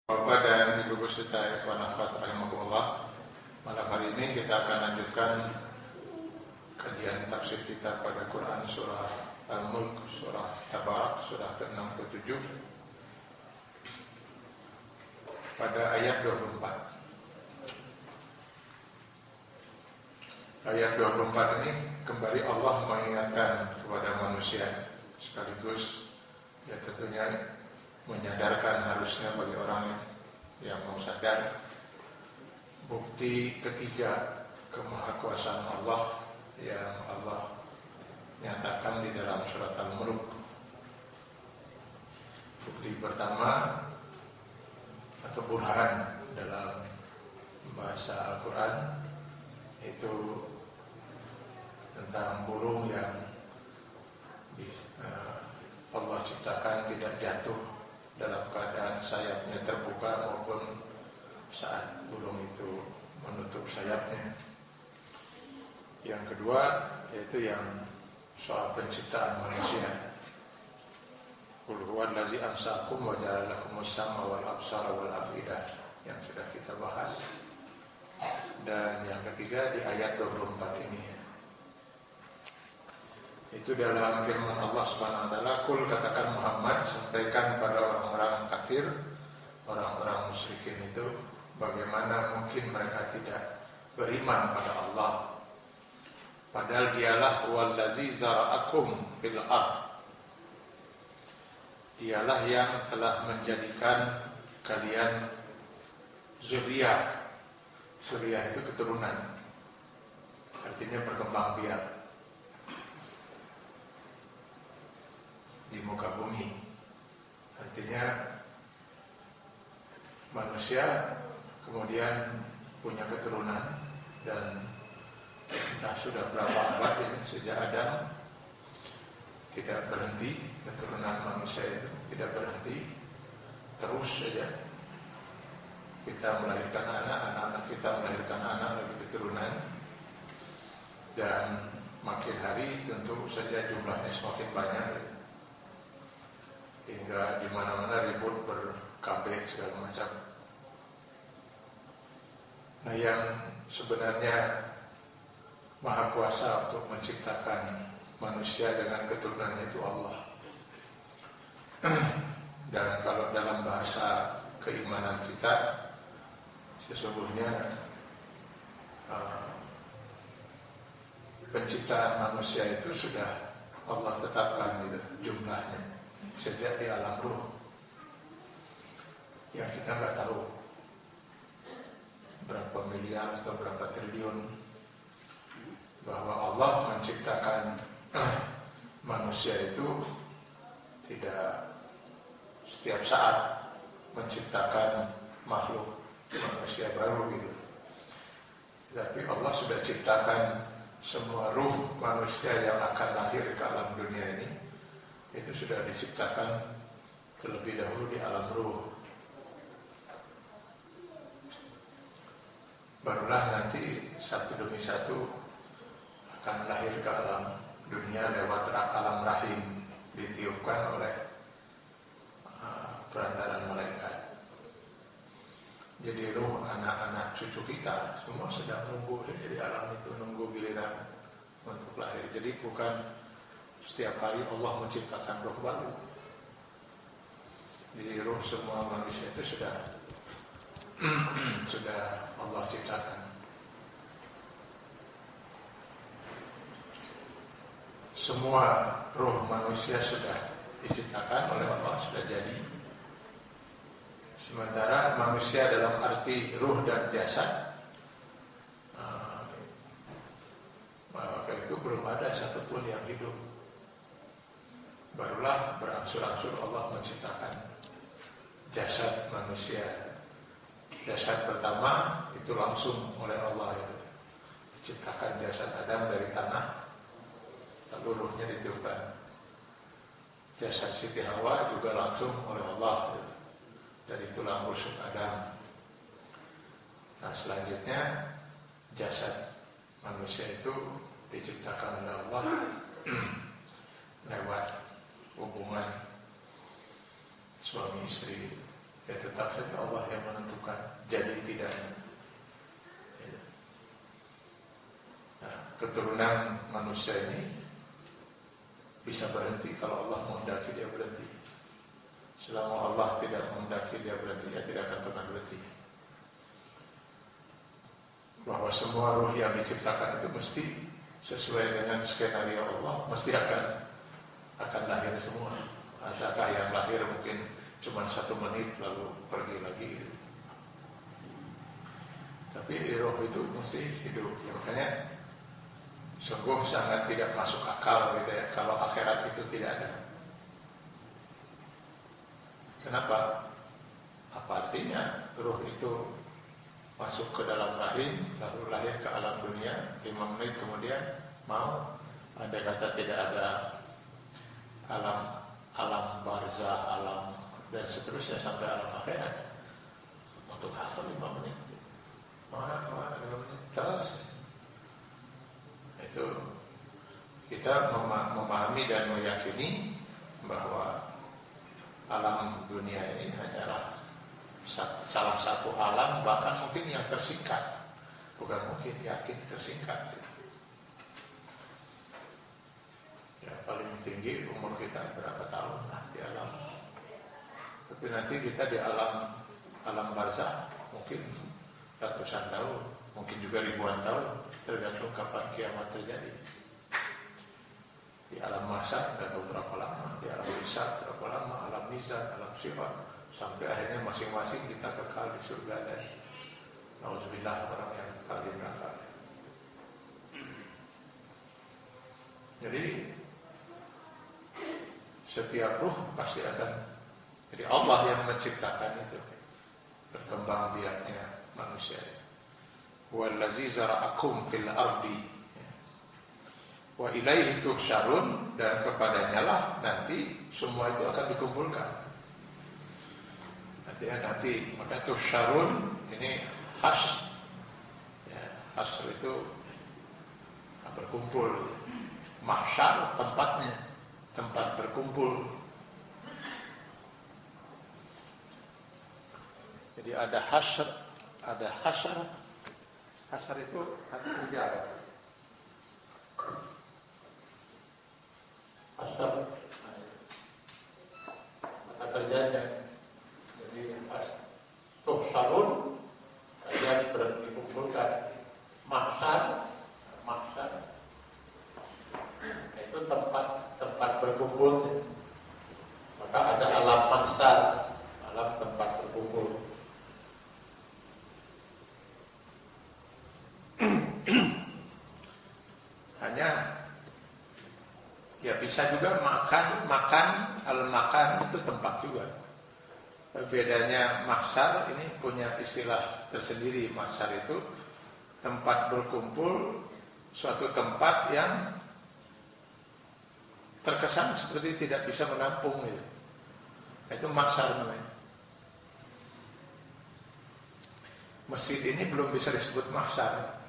Bapak dan Ibu peserta Ikhwan Akhwat rahimakumullah, malam hari ini kita akan lanjutkan kajian tafsir kita pada Quran surah Al-Mulk, surah Tabarak, surah ke-67 pada ayat 24. Ayat 24 ini kembali Allah mengingatkan kepada manusia, sekaligus ya tentunya menyadarkan harusnya bagi orang yang mau sadar bukti ketiga kemahakuasaan Allah yang Allah nyatakan di dalam surat Al-Mulk. Bukti pertama atau burhan dalam bahasa Al-Quran itu tentang burung yang Allah ciptakan tidak jatuh dalam keadaan sayapnya terbuka maupun saat burung itu menutup sayapnya. Yang kedua yaitu yang soal penciptaan manusia. Qul huwallazi ansaakum wa ja'ala lakumus sam'a wal absara wal afidah, yang sudah kita bahas. Dan yang ketiga di ayat 24 ini, itu dalam firman Allah Subhanahu wa taala, "Qul," katakan Muhammad, sampaikan pada orang-orang kafir, orang-orang musyrikin itu, bagaimana mungkin mereka tidak beriman pada Allah padahal dialah wallazi zara'akum fil ardh, dialah yang telah menjadikan kalian zuriyah. Zuriyah itu keturunan, artinya berkembang biak di muka bumi. Artinya manusia kemudian punya keturunan, dan entah sudah berapa abad ini sejak Adam tidak berhenti, keturunan manusia itu tidak berhenti, terus saja kita melahirkan anak, anak-anak kita melahirkan anak lagi keturunan, dan makin hari tentu saja jumlahnya semakin banyak, hingga di mana-mana ribut ber-KB segala macam. Nah, yang sebenarnya maha kuasa untuk menciptakan manusia dengan keturunannya itu Allah. Dan kalau dalam bahasa keimanan kita, sesungguhnya penciptaan manusia itu sudah Allah tetapkan gitu, jumlahnya sejak di alam ruh, yang kita nggak tahu berapa miliar atau berapa triliun, bahwa Allah menciptakan manusia itu tidak setiap saat menciptakan makhluk manusia baru gitu, tapi Allah sudah ciptakan semua ruh manusia yang akan lahir ke alam dunia ini, itu sudah diciptakan terlebih dahulu di alam ruh. Barulah nanti satu demi satu akan lahir ke alam dunia lewat alam rahim, ditiupkan oleh perantaran malaikat. Jadi ruh anak-anak cucu kita semua sedang nunggu di alam itu, nunggu giliran untuk lahir. Jadi bukan setiap hari Allah menciptakan roh baru. Di ruh semua manusia itu sudah Allah ciptakan. Semua roh manusia sudah diciptakan oleh Allah, sudah jadi. Sementara manusia dalam arti ruh dan jasad, maka itu belum ada satupun yang hidup. Barulah berangsur-angsur Allah menciptakan jasad manusia. Jasad pertama itu langsung oleh Allah itu. Diciptakan jasad Adam dari tanah, lalu ruhnya ditiupkan. Jasad Siti Hawa juga langsung oleh Allah gitu, dari tulang rusuk Adam. Nah, selanjutnya jasad manusia itu diciptakan oleh Allah lewat hubungan suami istri. Ya tetap saja Allah keturunan manusia ini bisa berhenti kalau Allah menghendaki dia berhenti. Selama Allah tidak menghendaki dia berhenti, ya tidak akan pernah berhenti. Bahwa semua ruh yang diciptakan itu mesti sesuai dengan skenario Allah, mesti akan lahir semua. Adakah yang lahir mungkin cuma 1 menit lalu pergi lagi gitu. Tapi roh itu mesti hidup. Ya, makanya sungguh sangat tidak masuk akal gitu ya kalau akhirat itu tidak ada. Kenapa? Apa artinya roh itu masuk ke dalam rahim lalu lahir ke alam dunia, 5 menit kemudian mau? Andai kata tidak ada alam barzah, alam dan seterusnya sampai alam akhirat, untuk apa 5 menit? 5 menit terus. Itu kita memahami dan meyakini bahwa alam dunia ini hanyalah salah satu alam, bahkan mungkin yang tersingkat. Bukan mungkin, yakin tersingkat. Ya, paling tinggi umur kita berapa tahun lah di alam. Tapi nanti kita di alam barzah mungkin ratusan tahun, mungkin juga ribuan tahun, tergantung kapan kiamat terjadi. Di alam mahsyar nggak tahu berapa lama, di alam hisab berapa lama, alam mizan, alam sirat, sampai akhirnya masing-masing kita kekal di surga dan nauzubillah orang yang kekal di neraka. Jadi setiap ruh pasti akan, jadi Allah yang menciptakan itu, berkembang biaknya manusia. Wallazi zara'akum fil ardi wa ilaihi tuhsyarun, dan kepadanya lah nanti semua itu akan dikumpulkan. Nanti maka tuhsyarun ini has, ya, has itu berkumpul, mahsyar tempatnya, tempat berkumpul. Jadi ada hasyr, ada hasyar. Hasyar itu kata kerja apa? Hasyar kata kerjanya. Jadi tuhsyarun yang dikumpulkan. Mahsyar itu tempat berkumpul. Maka ada alam mahsyar, alam tempat berkumpul. Hanya ya bisa juga makan al-makan itu tempat juga. Bedanya mahsyar ini punya istilah tersendiri. Mahsyar itu tempat berkumpul, suatu tempat yang terkesan seperti tidak bisa menampung gitu. Itu mahsyar namanya. Masjid ini belum bisa disebut mahsyar.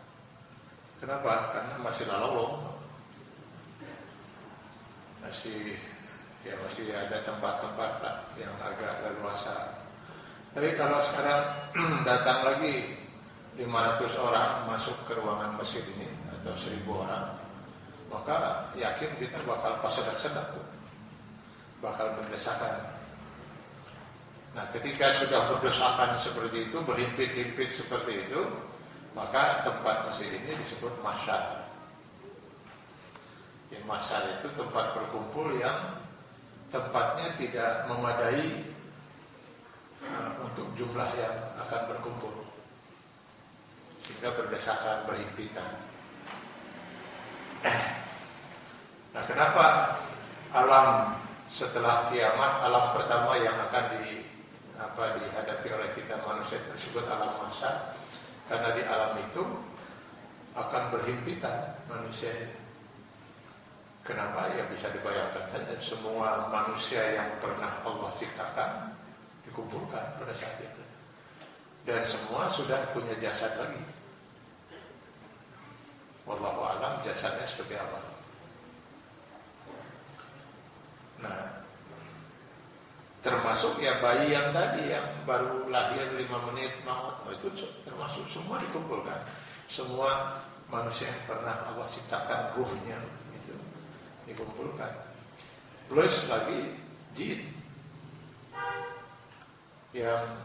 Kenapa? Karena masih lalawong, masih ada tempat-tempat yang agak leluasa. Tapi kalau sekarang datang lagi 500 orang masuk ke ruangan masjid ini atau 1000 orang, maka yakin kita bakal pasedak-sedak, bakal berdesakan. Nah, ketika sudah berdesakan seperti itu, berhimpit-himpit seperti itu, maka tempat masjid ini disebut mahsyar. Yang mahsyar itu tempat berkumpul yang tempatnya tidak memadai untuk jumlah yang akan berkumpul, sehingga berdesakan, berhimpitan. Nah, kenapa alam setelah kiamat, alam pertama yang akan dihadapi oleh kita manusia tersebut alam mahsyar? Karena di alam itu akan berhimpitan manusia. Kenapa? Ya bisa dibayangkan saja, semua manusia yang pernah Allah ciptakan dikumpulkan pada saat itu. Dan semua sudah punya jasad lagi. Wallahu a'lam jasadnya seperti apa. Nah, termasuk ya bayi yang tadi yang baru lahir 5 menit maut, itu termasuk semua dikumpulkan. Semua manusia yang pernah Allah ciptakan ruhnya itu dikumpulkan. Plus lagi jin yang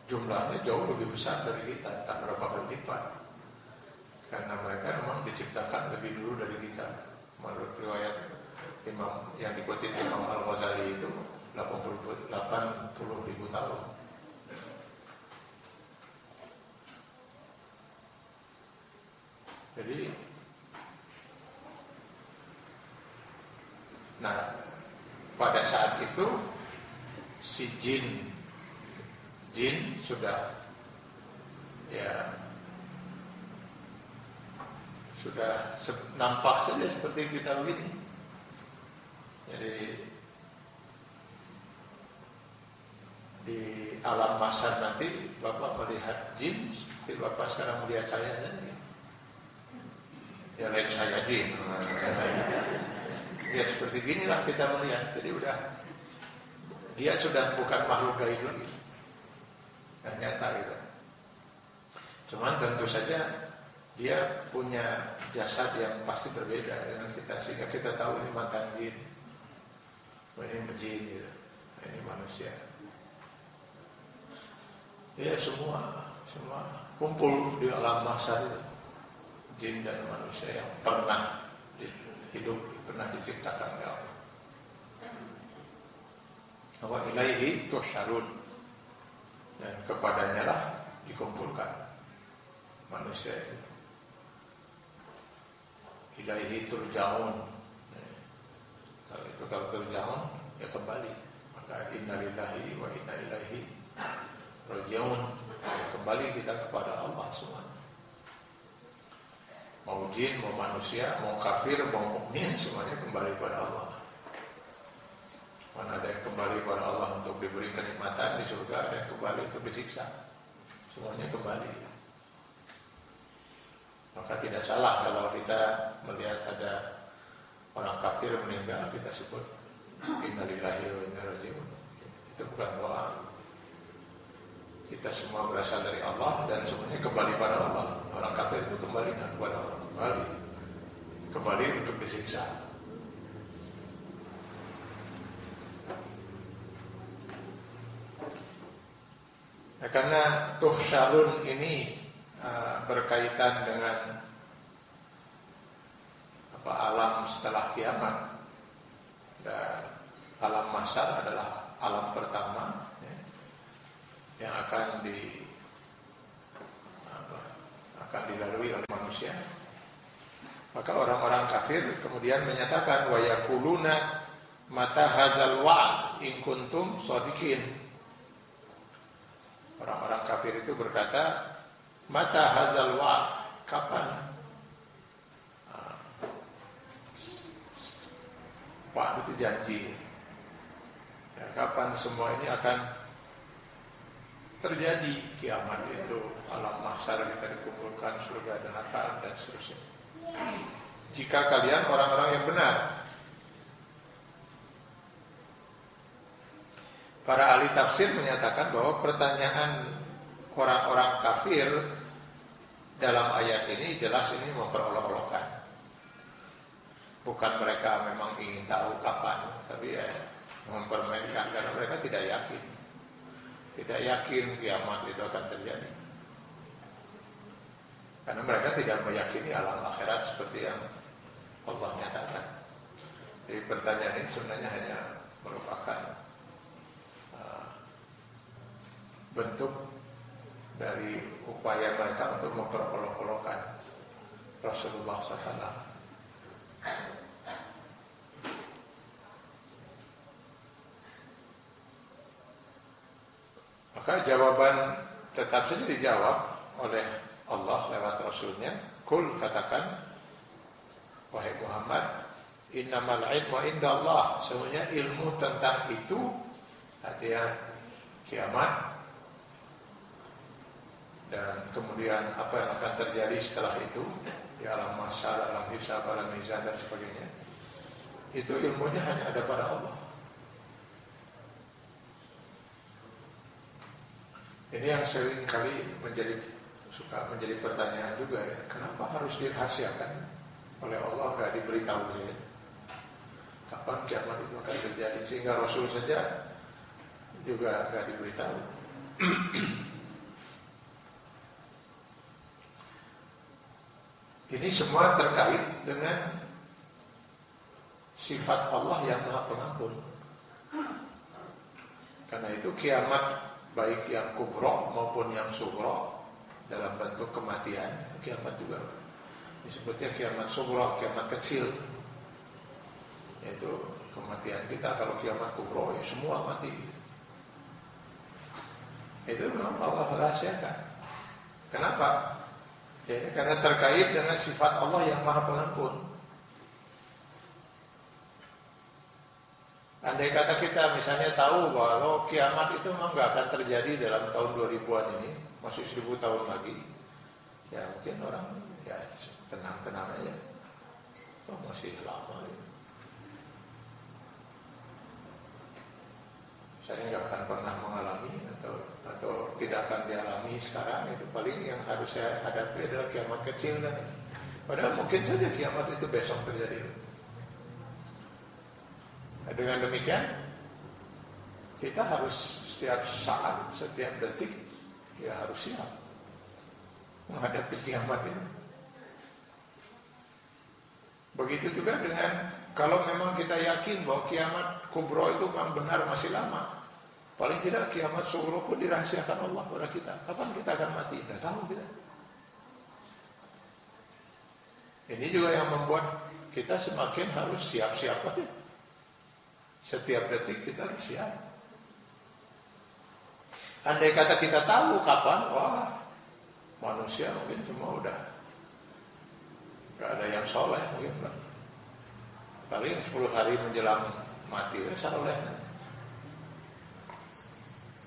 jumlahnya jauh lebih besar dari kita, tak berapa kali lipat. Karena mereka memang diciptakan lebih dulu dari kita. Menurut riwayat Imam yang dikutip Imam Al-Ghazali itu 80.000 tahun. Jadi, nah pada saat itu si jin sudah nampak saja seperti kita begini. Jadi di alam mahsyar nanti Bapak melihat jin seperti Bapak sekarang melihat saya saja. Ya lain saya jin. Ya seperti inilah kita melihat. Jadi dia sudah bukan makhluk gaib lagi. Dan nyata gitu. Cuman tentu saja dia punya jasad yang pasti berbeda dengan kita, sehingga kita tahu ini mantan jin, ini jin gitu, ini manusia. Ya semua kumpul di alam mahsyar itu, jin dan manusia yang pernah hidup, pernah diciptakan oleh Allah. Wa ilaihi tusyarun, dan kepadanya lah dikumpulkan manusia itu. Ilaihi turja'un. Kalau turja'un ya kembali. Maka innalillahi wa inna ilaihi raji'un. Kembali kita kepada Allah semua. Mau jin, mau manusia, mau kafir, mau mukmin, semuanya kembali pada Allah. Mana ada yang kembali pada Allah untuk diberi kenikmatan di surga, ada yang kembali untuk disiksa. Semuanya kembali. Maka tidak salah kalau kita melihat ada orang kafir meninggal, kita sebut innalillahi wa inna ilaihi raji'un. Itu bukan doa. Kita semua berasal dari Allah dan semuanya kembali pada Allah. Orang kafir itu kembali kepada Allah, kembali untuk disiksa. Nah, karena tuhsyarun ini berkaitan dengan alam setelah kiamat, dan alam mahsyar adalah alam pertama yang akan dilalui oleh manusia. Maka orang-orang kafir kemudian menyatakan wa yaquluna mata hadzal wa'd in kuntum shadiqin. Orang-orang kafir itu berkata, mata hadzal wa'd, kapan wa'd itu janji ya, kapan semua ini akan terjadi, kiamat itu, alam mahsyar kita dikumpulkan, surga dan neraka dan seterusnya. Jika kalian orang-orang yang benar. Para ahli tafsir menyatakan bahwa pertanyaan orang-orang kafir dalam ayat ini jelas ini memperolok-olokkan. Bukan mereka memang ingin tahu kapan, tapi ya mempermainkan karena mereka tidak yakin. Tidak yakin kiamat itu akan terjadi. Karena mereka tidak meyakini alam akhirat seperti yang Allah nyatakan. Jadi pertanyaan ini sebenarnya hanya merupakan bentuk dari upaya mereka untuk memperolok-olokkan Rasulullah SAW. Maka jawaban tetap saja dijawab oleh Allah lewat Rasulnya. Kul, katakan, wahai Muhammad, innamal ilmu indallah, semuanya ilmu tentang itu, artinya kiamat, dan kemudian apa yang akan terjadi setelah itu di alam mahsyar, alam hisab, alam mizan dan sebagainya, itu ilmunya hanya ada pada Allah. Ini yang sering kali menjadi suka menjadi pertanyaan juga ya, kenapa harus dirahasiakan oleh Allah, nggak diberitahu ya? Kapan kiamat itu akan terjadi, sehingga Rasul saja juga nggak diberitahu. Ini semua terkait dengan sifat Allah yang Maha Pengampun. Karena itu kiamat baik yang kubro maupun yang sugro dalam bentuk kematian, kiamat juga disebutnya kiamat sugro, kiamat kecil, yaitu kematian kita. Kalau kiamat kubro ya semua mati. Itu memang Allah rahasiakan. Kenapa? Jadi karena terkait dengan sifat Allah yang Maha Pengampun. Andai kata kita misalnya tahu bahwa kiamat itu memang nggak akan terjadi dalam tahun 2000-an ini, masih 1000 tahun lagi, ya mungkin orang ya tenang-tenang aja, toh masih lama gitu. Saya nggak akan pernah mengalami atau tidak akan dialami sekarang. Itu paling yang harus saya hadapi adalah kiamat kecil kan. Padahal mungkin saja kiamat itu besok terjadi. Nah, dengan demikian kita harus setiap saat, setiap detik ya harus siap menghadapi kiamat ini. Begitu juga dengan kalau memang kita yakin bahwa kiamat kubro itu memang benar masih lama, paling tidak kiamat sugro pun dirahasiakan Allah kepada kita. Kapan kita akan mati? Tidak tahu kita. Ini juga yang membuat kita semakin harus siap-siap aja. Setiap detik kita harus siap. Andai kata kita tahu kapan, wah, manusia mungkin cuma udah gak ada yang soleh mungkin lah. Paling 10 hari menjelang mati ya soleh.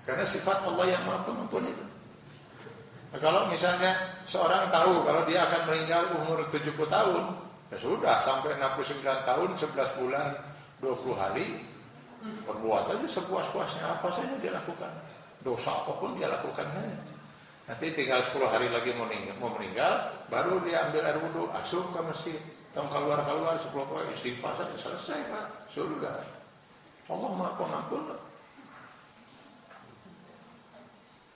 Karena sifat Allah yang Maha Pengampun itu. Nah, kalau misalnya seorang tahu kalau dia akan meninggal umur 70 tahun, ya sudah sampai 69 tahun, 11 bulan, 20 hari, berbuat aja sepuas-puasnya, apa saja dia lakukan. Dosa apapun dia lakukan saja. Nanti tinggal 10 hari lagi mau meninggal, baru dia ambil air wudhu, asuh ke masjid, tong keluar 10 hari, istighfar saja, selesai Pak, surga. Allah Maha Pengampun.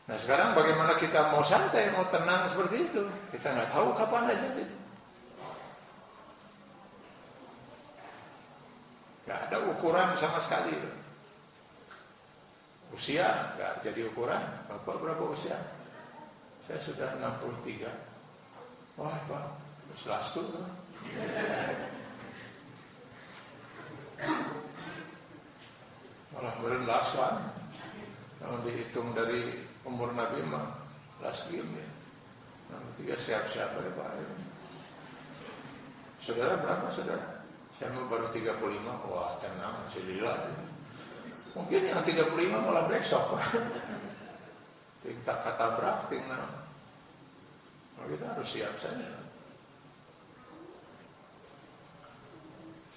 Nah sekarang bagaimana kita mau santai, mau tenang seperti itu? Kita nggak tahu kapan aja gitu. Nggak ada ukuran sama sekali. Usia nggak jadi ukuran. Bapak berapa usia? Saya sudah 63. Wah Pak, selastu tuh. Malah berenlasan. Kalau dihitung dari umur Nabi mah last game ya. 63 siap-siap ya Pak. Saudara berapa saudara? Saya mau baru 35, wah tenang, masih lila. Mungkin yang 35 malah besok. Kita katabrak, tinggal. Nah, kita harus siap saja.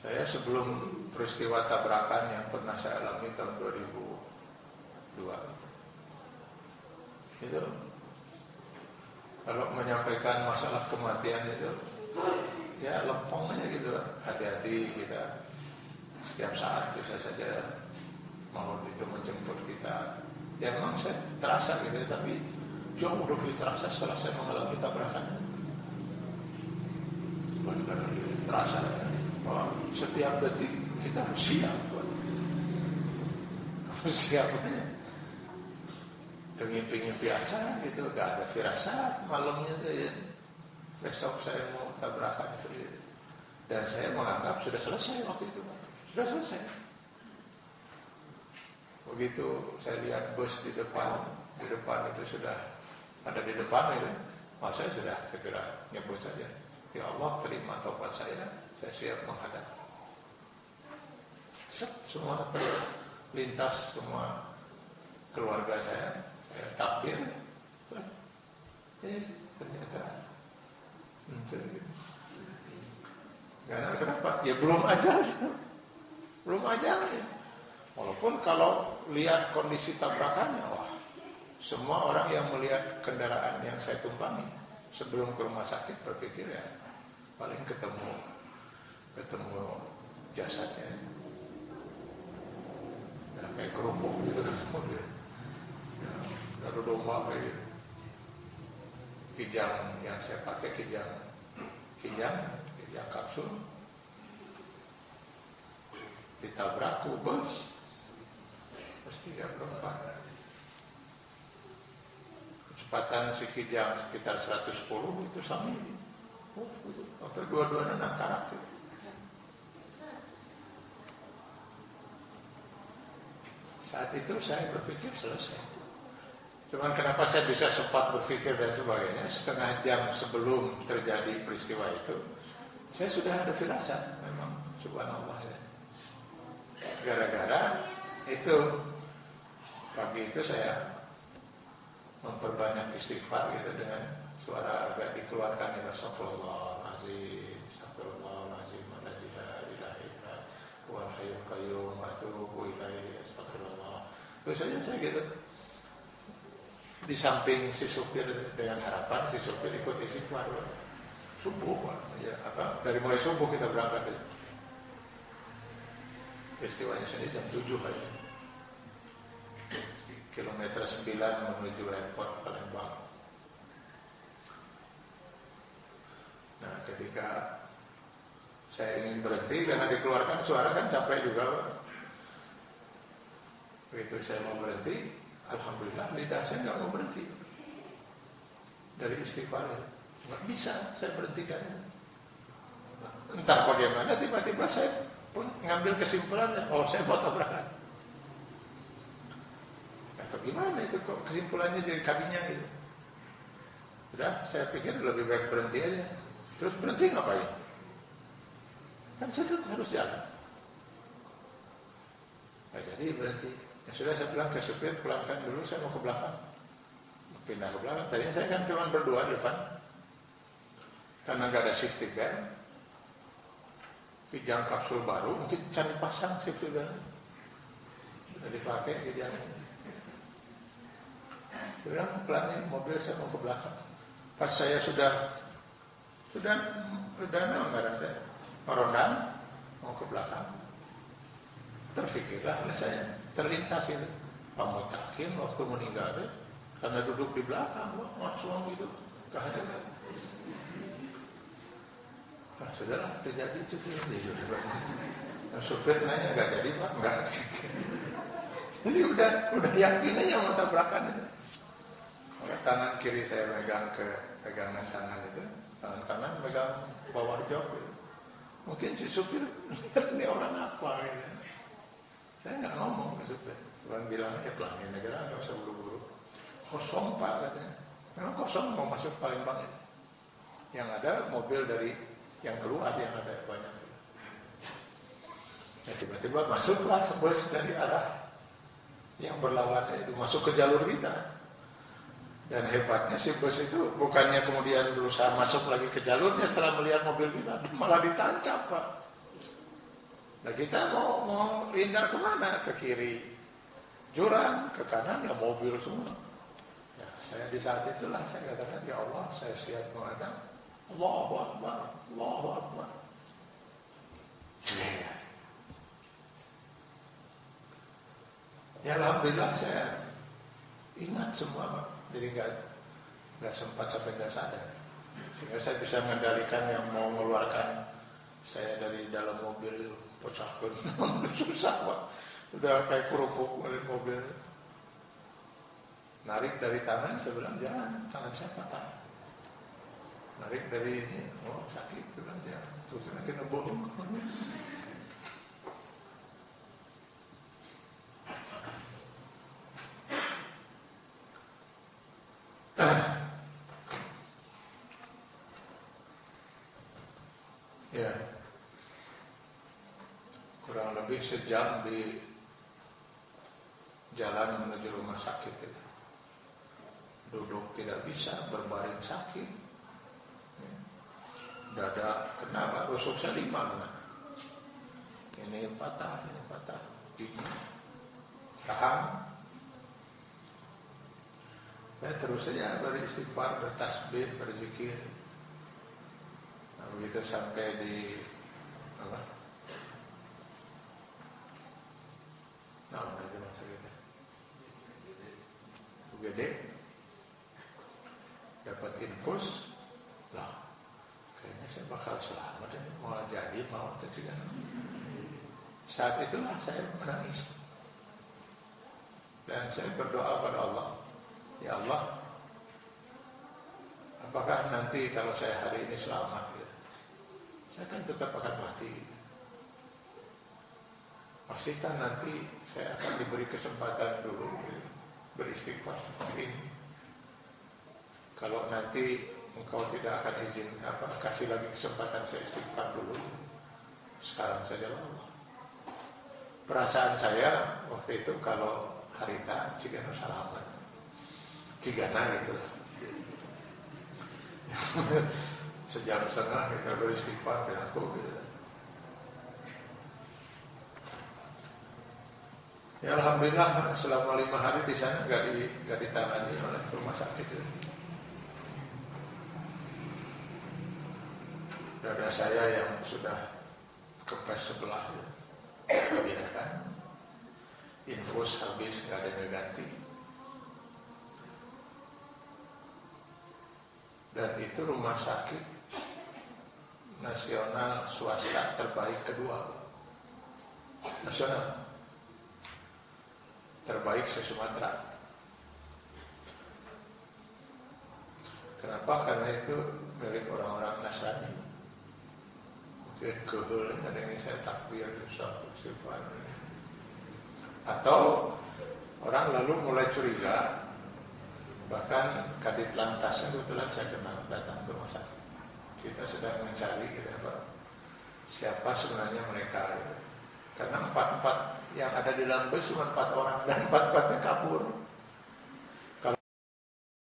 Saya sebelum peristiwa tabrakan yang pernah saya alami tahun 2002, itu kalau menyampaikan masalah kematian itu ya lempeng aja gitu. Hati-hati kita, setiap saat bisa saja mau itu menjemput kita. Ya memang saya terasa gitu, tapi jauh lebih terasa setelah saya mengalami tabrakan. Benar-benar terasa bahwa setiap detik kita harus siap. Harus siap aja. Ngimpi-ngimpi aja gitu, gak ada firasat malamnya tuh ya. Besok saya mau tabrakan itu. Dan saya menganggap sudah selesai waktu itu. Sudah selesai. Begitu saya lihat bus di depan itu sudah ada di depan itu, maka saya sudah segera nyebut saja, ya Allah terima taubat saya siap menghadap. Semua terlintas, semua keluarga saya takbir. Ternyata karena kenapa? Ya belum ajal ya. Walaupun kalau lihat kondisi tabrakannya, wah semua orang yang melihat kendaraan yang saya tumpangi sebelum ke rumah sakit berpikir ya paling ketemu jasadnya, ya, kayak kerupuk gitu kan mobil, ya, lalu domba kayak gitu. Kijang yang saya pakai kijang kapsul, ditabrak bus, pasti 34. Kecepatan si kijang sekitar 110 itu sama ini. Atau dua-duanya nangkarak itu. Saat itu saya berpikir selesai. Cuman kenapa saya bisa sempat berpikir dan sebagainya, setengah jam sebelum terjadi peristiwa itu, saya sudah ada firasat, memang subhanallah ya. Gara-gara itu, pagi itu saya memperbanyak istighfar gitu dengan suara agak dikeluarkan ya, astagfirullahaladzim, astagfirullahaladzim, la ilaha illa huwal hayyul qayyum wa atubu ilaihi, astagfirullah. Terus saja saya gitu. Di samping si supir dengan harapan si supir ikut istighfar. Subuh, ya, dari mulai subuh kita berangkat. Peristiwanya sendiri jam 7 aja. Kilometer 9 menuju airport Palembang. Nah, ketika saya ingin berhenti karena dikeluarkan suara kan capek juga, Pak. Begitu saya mau berhenti, alhamdulillah lidah saya nggak mau berhenti dari istighfar. Nggak bisa saya berhentikannya. Entah bagaimana tiba-tiba saya pun ngambil kesimpulannya, oh saya mau tabrakan. Atau gimana itu kok kesimpulannya jadi kabinya gitu. Sudah, saya pikir lebih baik berhenti aja. Terus berhenti ngapain? Kan saya tetap harus jalan. Nah, jadi berhenti. Ya sudah, saya bilang ke supir, pulangkan dulu, saya mau ke belakang. Pindah ke belakang. Tadinya saya kan cuma berdua di depan. Karena nggak ada safety belt. Kijang kapsul baru, mungkin cari pasang safety belt. Sudah dipakai kijangnya. Bilang pelanin mobil saya mau ke belakang. Pas saya sudah nggak ada perondang mau ke belakang, terfikirlah saya terlintas itu Pak Mutakin waktu meninggal deh, karena duduk di belakang ngocong gitu kehadiran. Nah, sudahlah terjadi itu. Nah, supir nanya nggak jadi Pak, nggak. Jadi udah yakin aja mau tabrakan itu. Tangan kiri saya pegangan tangan itu, tangan kanan pegang bawah jok gitu. Mungkin si supir ini orang apa gitu. Saya nggak ngomong ke supir, cuma bilang pelanin aja, nggak usah buru-buru. Kosong Pak katanya, memang kosong mau masuk Palembang ini. Yang ada mobil dari yang keluar yang ada banyak. Ya, tiba-tiba masuklah bus dari arah yang berlawanan itu masuk ke jalur kita. Dan hebatnya si bus itu bukannya kemudian berusaha masuk lagi ke jalurnya setelah melihat mobil kita, malah ditancap Pak. Nah kita mau hindar kemana? Ke kiri jurang, ke kanan ya mobil semua. Ya, saya di saat itulah saya katakan, ya Allah saya siap menghadap. Allahu Akbar, Allahu Akbar. Ya alhamdulillah saya ingat semua Pak. Jadi nggak sempat sampai nggak sadar, sehingga saya bisa mengendalikan yang mau mengeluarkan saya dari dalam mobil pecahkan. Susah Pak, udah kayak kerupuk dari mobil. Narik dari tangan, saya bilang jangan, tangan saya patah. Narik dari ini, oh sakit, bilang jangan, terus nanti nembung. Ya, kurang lebih sejam di jalan menuju rumah sakit itu. Duduk tidak bisa, berbaring sakit. Dada kena, Pak, rusuk saya 5 kena. Ini patah, gigi, rahang. Saya terus saja beristighfar, bertasbih, berzikir. Nah, begitu sampai di apa? Nah, udah di masa kita. UGD dapat infus, lah, kayaknya saya bakal selamat ini, mau jadi mau tercikan. Saat itulah saya menangis dan saya berdoa pada Allah, ya Allah, apakah nanti kalau saya hari ini selamat, ya, saya kan tetap akan mati. Pastikan nanti saya akan diberi kesempatan dulu beristighfar seperti ini. Kalau nanti engkau tidak akan izin kasih lagi kesempatan saya istighfar dulu, sekarang saja Allah. Perasaan saya waktu itu kalau harita cigana salaman, cigana gitu lah. Sejam setengah kita beristighfar dan aku gitu. Ya alhamdulillah selama 5 hari di sana nggak ditangani oleh rumah sakit itu. Dada saya yang sudah kempes sebelah ya, biarkan. Infus habis nggak ada yang ganti. Dan itu rumah sakit nasional swasta terbaik kedua. Nasional terbaik se-Sumatera. Kenapa? Karena itu milik orang-orang Nasrani. Mungkin kehul, ada yang saya takbir, atau orang lalu mulai curiga. Bahkan Kadit Lantasnya kebetulan saya kenal, datang ke rumah sakit. Kita sedang mencari siapa sebenarnya mereka. Karena 4 yang ada di dalam bus cuma 4 orang dan 4-4-nya kabur.